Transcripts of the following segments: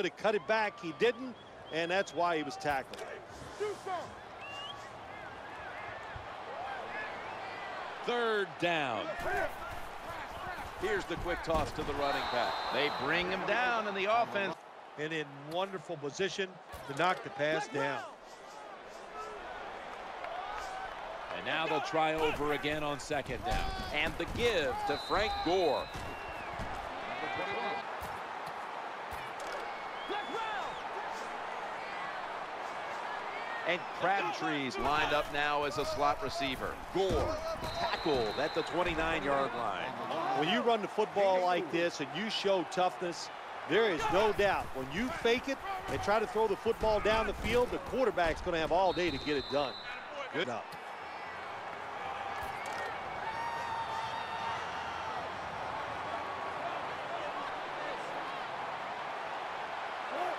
To cut it back, he didn't, and that's why he was tackled. Third down. Here's the quick toss to the running back. They bring him down in the offense. And in wonderful position to knock the pass down. And now they'll try over again on second down. And the give to Frank Gore. And Crabtree's lined up now as a slot receiver. Gore tackled at the 29-yard line. When you run the football like this and you show toughness, there is no doubt when you fake it and try to throw the football down the field, the quarterback's going to have all day to get it done. Good. No.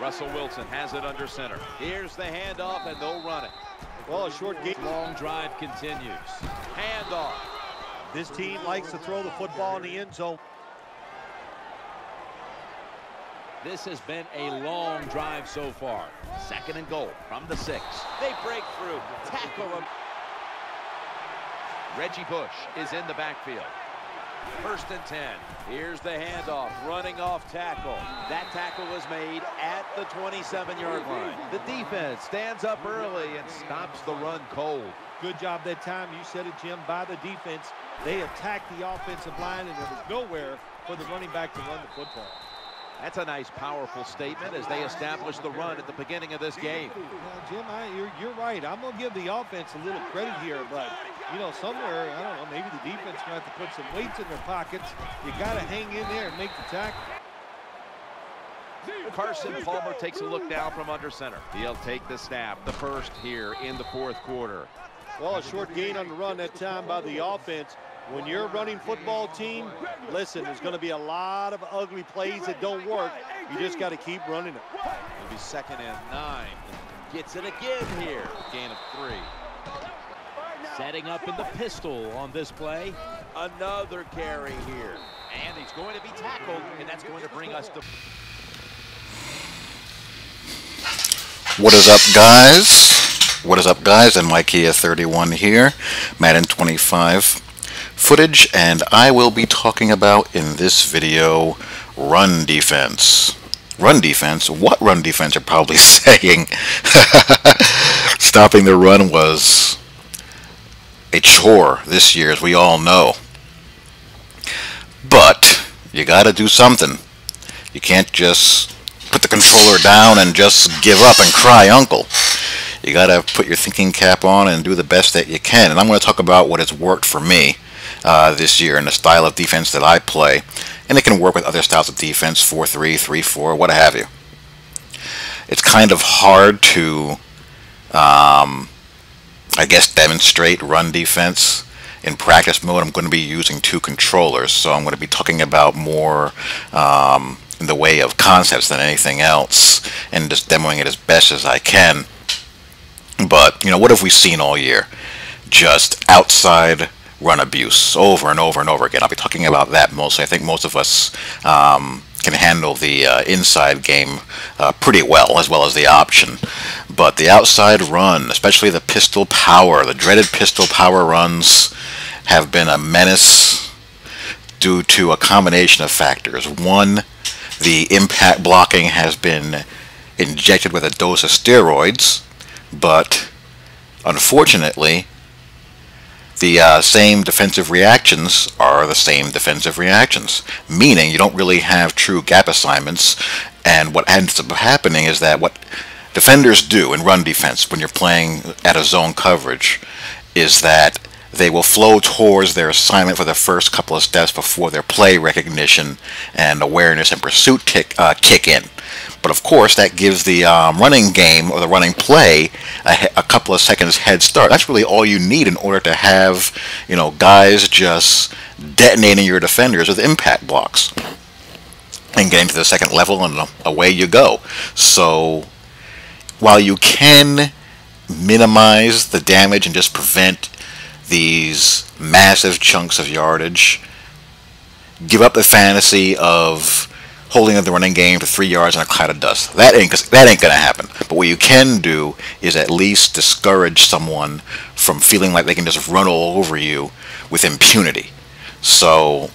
Russell Wilson has it under center. Here's the handoff, and they'll run it. Well, a short game. Long drive continues. Handoff. This team likes to throw the football in the end zone. This has been a long drive so far. Second and goal from the 6. They break through, tackle him. Reggie Bush is in the backfield. First and 10. Here's the handoff, running off tackle. That tackle was made at the 27-yard line. The defense stands up early and stops the run cold. Good job that time. You said it, Jim, by the defense. They attacked the offensive line, and there was nowhere for the running back to run the football. That's a nice, powerful statement as they establish the run at the beginning of this game. Jim, you're right. I'm going to give the offense a little credit here, but, you know, somewhere, I don't know, maybe the defense going to have to put some weights in their pockets. You got to hang in there and make the tackle. Carson Palmer takes a look down from under center. He'll take the snap, the first here in the fourth quarter. Well, a short gain on the run that time by the offense. When you're a running football team, listen, there's going to be a lot of ugly plays that don't work. You just got to keep running it. It'll be second and 9. Gets it again here. Gain of 3. Setting up in the pistol on this play. Another carry here. And he's going to be tackled, and that's going to bring us to... What is up, guys? What is up, guys? And Mikea31 here, Madden 25 footage, and I will be talking about in this video run defense. Run defense? What run defense, you're probably saying? Stopping the run was a chore this year, as we all know. But you gotta do something. You can't just put the controller down and just give up and cry uncle. You gotta put your thinking cap on and do the best that you can. And I'm going to talk about what has worked for me this year and the style of defense that I play. And it can work with other styles of defense, 4-3, 3-4, what have you. It's kind of hard to, I guess, demonstrate run defense. In practice mode, I'm going to be using 2 controllers, so I'm going to be talking about more in the way of concepts than anything else, and just demoing it as best as I can. But, you know, what have we seen all year? Just outside run abuse over and over and over again. I'll be talking about that mostly. I think most of us can handle the inside game pretty well as the option. But the outside run, especially the pistol power, the dreaded pistol power runs, have been a menace due to a combination of factors. One, the impact blocking has been injected with a dose of steroids, but unfortunately the same defensive reactions are the same defensive reactions, meaning you don't really have true gap assignments. And what ends up happening is that what defenders do in run defense when you're playing at a zone coverage is that they will flow towards their assignment for the first couple of steps before their play recognition and awareness and pursuit kick in. But of course, that gives the running game or the running play a couple of seconds head start. That's really all you need in order to have, you know, guys just detonating your defenders with impact blocks and getting to the second level, and away you go. So while you can minimize the damage and just prevent these massive chunks of yardage, give up the fantasy of holding up the running game for 3 yards in a cloud of dust. That ain't gonna happen. But what you can do is at least discourage someone from feeling like they can just run all over you with impunity. So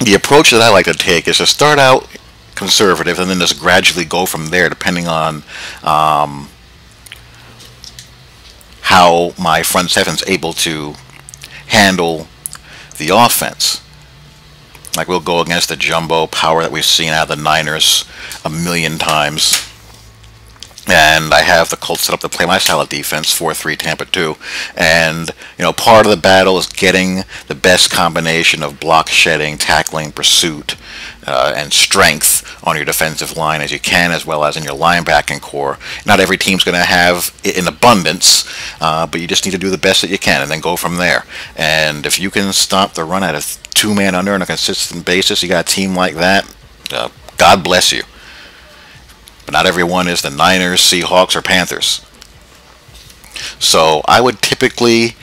the approach that I like to take is to start out conservative and then just gradually go from there, depending on how my front seven's able to handle the offense. Like, we'll go against the jumbo power that we've seen out of the Niners a million times. And I have the Colts set up to play my style of defense, 4-3 Tampa 2. And, you know, part of the battle is getting the best combination of block shedding, tackling, pursuit, and strength on your defensive line as you can, as well as in your linebacking core. Not every team's going to have it in abundance, but you just need to do the best that you can and then go from there. And if you can stop the run at a two-man under on a consistent basis, you got a team like that, God bless you. But not everyone is the Niners, Seahawks, or Panthers. So I would typically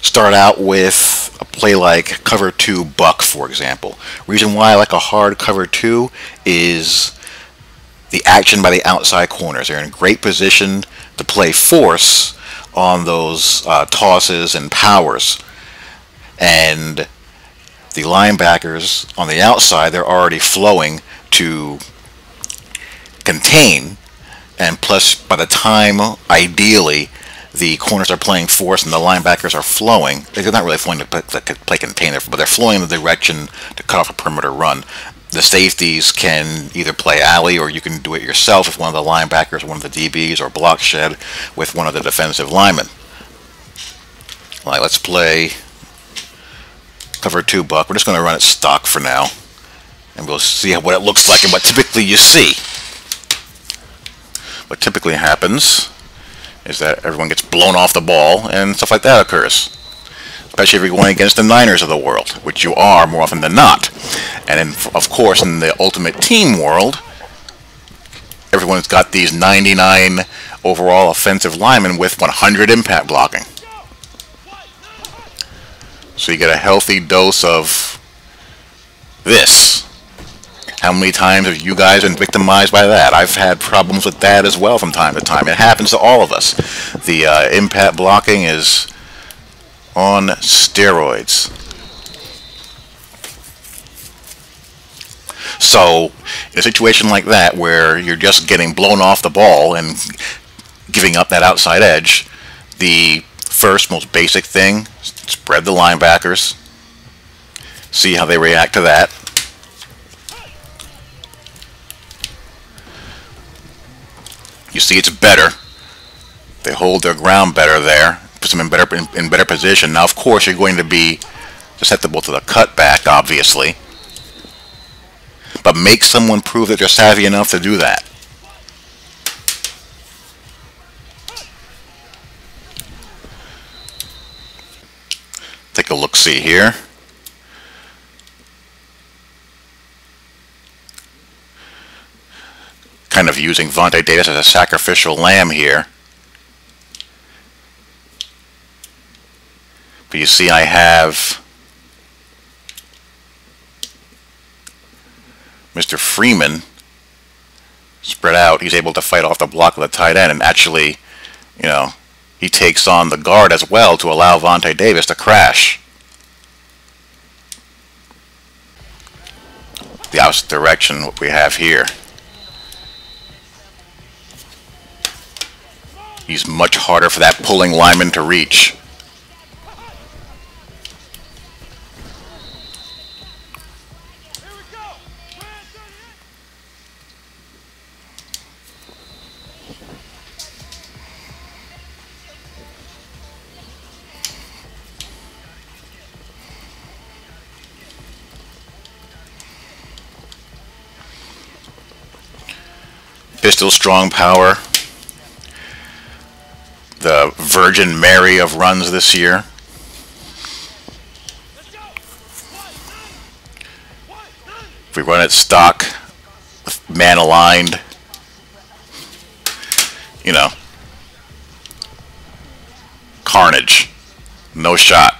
start out with a play like cover 2 buck, for example. Reason why I like a hard cover 2 is the action by the outside corners. They're in great position to play force on those tosses and powers. And the linebackers on the outside, they're already flowing to contain, and plus by the time ideally the corners are playing force and the linebackers are flowing, they're not really flowing to play container, but they're flowing in the direction to cut off a perimeter run. The safeties can either play alley, or you can do it yourself with one of the linebackers, one of the DBs, or block shed with one of the defensive linemen. Like, let's play cover 2 buck. We're just going to run it stock for now, and we'll see what it looks like and what typically you see. What typically happens is that everyone gets blown off the ball and stuff like that occurs. Especially if you're going against the Niners of the world, which you are more often than not. And then, of course, in the ultimate team world, everyone's got these 99 overall offensive linemen with 100 impact blocking. So you get a healthy dose of this. How many times have you guys been victimized by that? I've had problems with that as well from time to time. It happens to all of us. The impact blocking is on steroids. So, in a situation like that, where you're just getting blown off the ball and giving up that outside edge, the first, most basic thing, spread the linebackers, see how they react to that. You see it's better. They hold their ground better there. Puts them in better position. Now, of course, you're going to be susceptible to the cutback, obviously. But make someone prove that they're savvy enough to do that. Take a look-see here. Kind of using Vontae Davis as a sacrificial lamb here. But you see I have Mr. Freeman spread out. He's able to fight off the block of the tight end, and actually, you know, he takes on the guard as well to allow Vontae Davis to crash. The opposite direction, what we have here. He's much harder for that pulling lineman to reach. Pistol strong power. The Virgin Mary of runs this year. If we run it stock, man aligned, you know, carnage, no shot.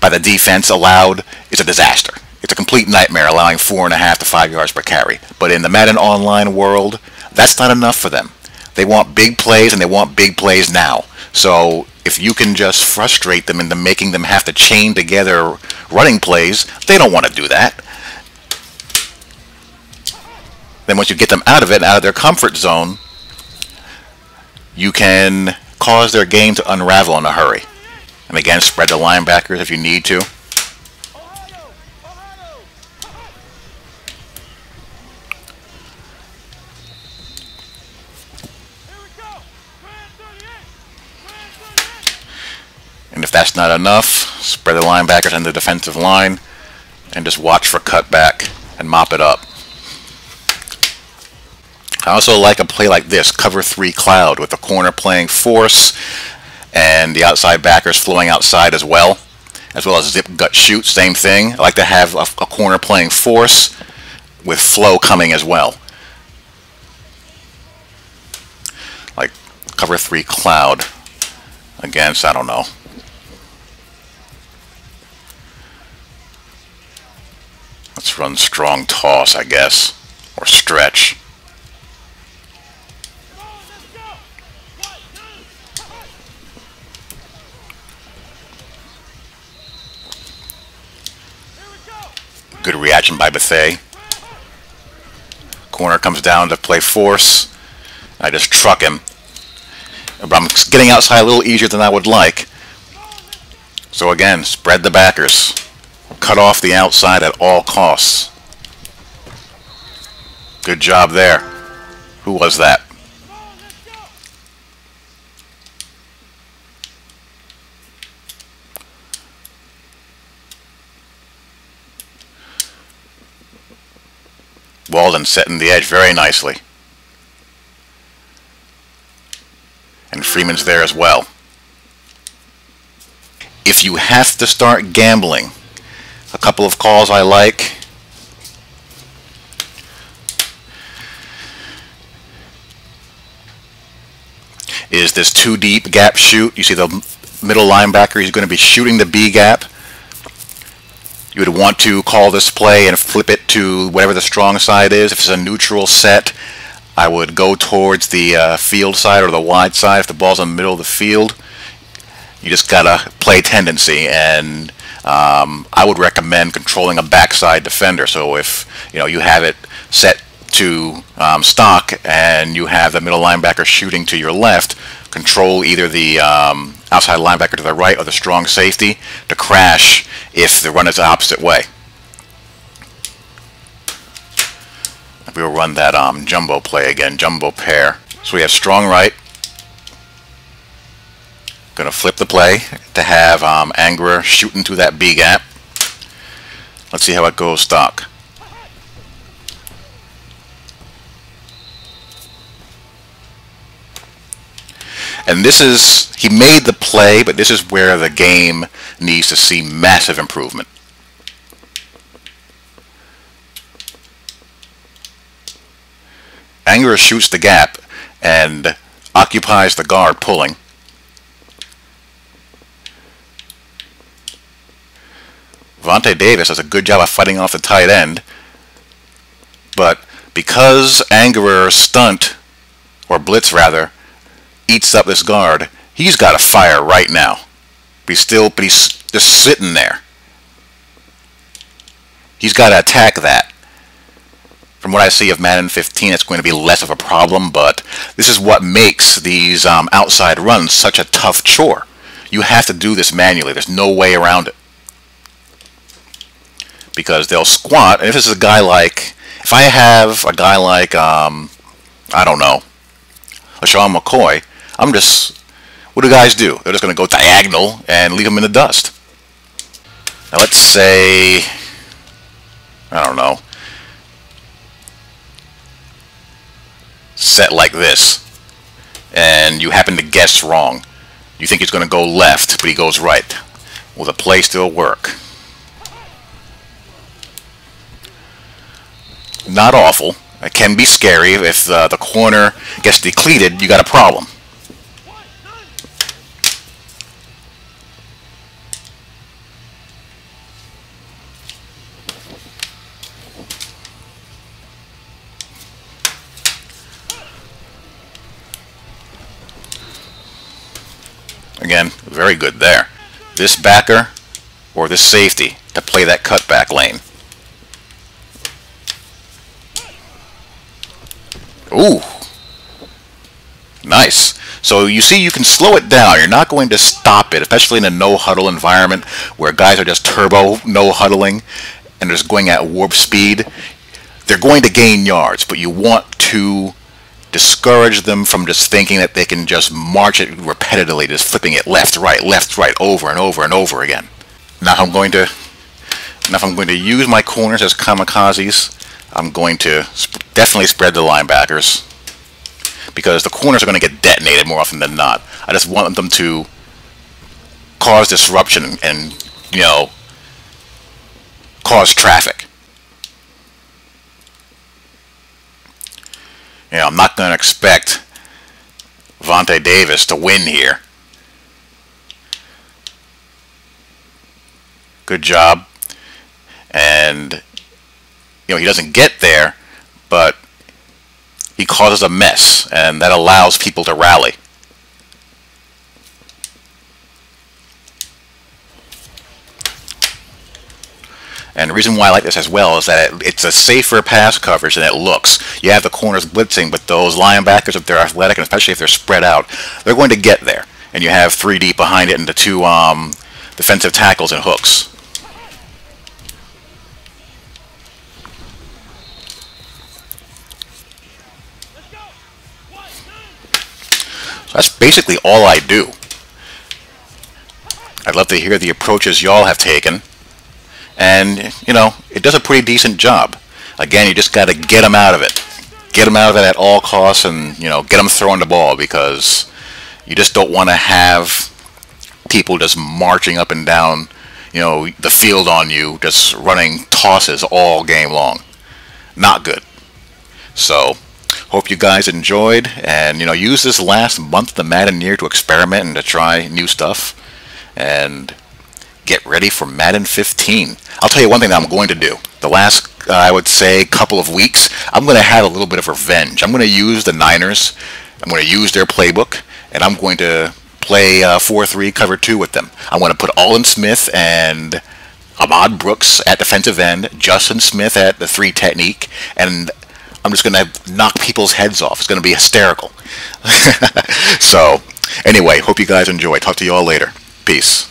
by the defense allowed is a disaster. It's a complete nightmare, allowing 4.5 to 5 yards per carry. But in the Madden Online world, that's not enough for them. They want big plays, and they want big plays now. So if you can just frustrate them into making them have to chain together running plays, they don't want to do that. Then once you get them out of it, out of their comfort zone, you can cause their game to unravel in a hurry. And again, spread the linebackers if you need to. And if that's not enough, spread the linebackers on the defensive line and just watch for cutback and mop it up. I also like a play like this, cover 3 cloud, with the corner playing force and the outside backers flowing outside as well as zip gut shoot, same thing. I like to have a corner playing force with flow coming as well. Like cover 3 cloud against, I don't know. Let's run strong toss, I guess, or stretch. Good reaction by Bethea. Corner comes down to play force. I just truck him. But I'm getting outside a little easier than I would like. So again, spread the backers. Cut off the outside at all costs. Good job there. Who was that? Walden setting the edge very nicely. And Freeman's there as well. If you have to start gambling, a couple of calls I like. Is this too deep gap shoot? You see the middle linebacker, he's going to be shooting the B gap. You would want to call this play and flip it to whatever the strong side is. If it's a neutral set, I would go towards the field side or the wide side. If the ball's in the middle of the field, you just gotta play tendency, and I would recommend controlling a backside defender. So if you have it set to stock and you have the middle linebacker shooting to your left, control either the outside linebacker to the right or the strong safety to crash if the run is the opposite way. We'll run that jumbo play again, jumbo pair. So we have strong right. Going to flip the play to have Angerer shooting to that B gap. Let's see how it goes stock. And this is, he made the play, but this is where the game needs to see massive improvement. Angerer shoots the gap and occupies the guard pulling. Vontae Davis does a good job of fighting off the tight end, but because Angerer stunt, or blitz rather, eats up this guard, he's got to fire right now. But he's just sitting there. He's got to attack that. From what I see of Madden 15, it's going to be less of a problem, but this is what makes these outside runs such a tough chore. You have to do this manually. There's no way around it. Because they'll squat, and if this is a guy like, if I have a guy like, I don't know, LaShawn McCoy, I'm just, what do guys do? They're just going to go diagonal and leave him in the dust. Now let's say, I don't know, set like this, and you happen to guess wrong. You think he's going to go left, but he goes right. Will the play still work? Not awful. It can be scary. If the corner gets depleted, you got a problem. Again, very good there. This backer or this safety to play that cutback lane. Ooh. Nice. So you see, you can slow it down. You're not going to stop it, especially in a no-huddle environment where guys are just turbo no-huddling and they're just going at warp speed. They're going to gain yards, but you want to discourage them from just thinking that they can just march it repetitively, just flipping it left, right, over and over and over again. Now if I'm going to use my corners as kamikazes, I'm going to definitely spread the linebackers, because the corners are going to get detonated more often than not. I just want them to cause disruption and, you know, cause traffic. You know, I'm not going to expect Vontae Davis to win here. Good job. And, you know, he doesn't get there, but he causes a mess, and that allows people to rally. And the reason why I like this as well is that it's a safer pass coverage than it looks. You have the corners blitzing, but those linebackers, if they're athletic, and especially if they're spread out, they're going to get there. And you have 3 deep behind it and the 2 defensive tackles and hooks. So that's basically all I do. I'd love to hear the approaches y'all have taken. And, you know, it does a pretty decent job. Again, you just got to get them out of it. Get them out of it at all costs and, you know, get them throwing the ball, because you just don't want to have people just marching up and down, you know, the field on you, just running tosses all game long. Not good. So, hope you guys enjoyed, and, you know, use this last month of the Madden year to experiment and to try new stuff. And get ready for Madden 15. I'll tell you one thing that I'm going to do. The last, I would say, couple of weeks, I'm going to have a little bit of revenge. I'm going to use the Niners. I'm going to use their playbook, and I'm going to play 4-3 cover 2 with them. I'm going to put Aldon Smith and Ahmad Brooks at defensive end, Justin Smith at the 3 technique, and I'm just going to knock people's heads off. It's going to be hysterical. So, anyway, hope you guys enjoy. Talk to you all later. Peace.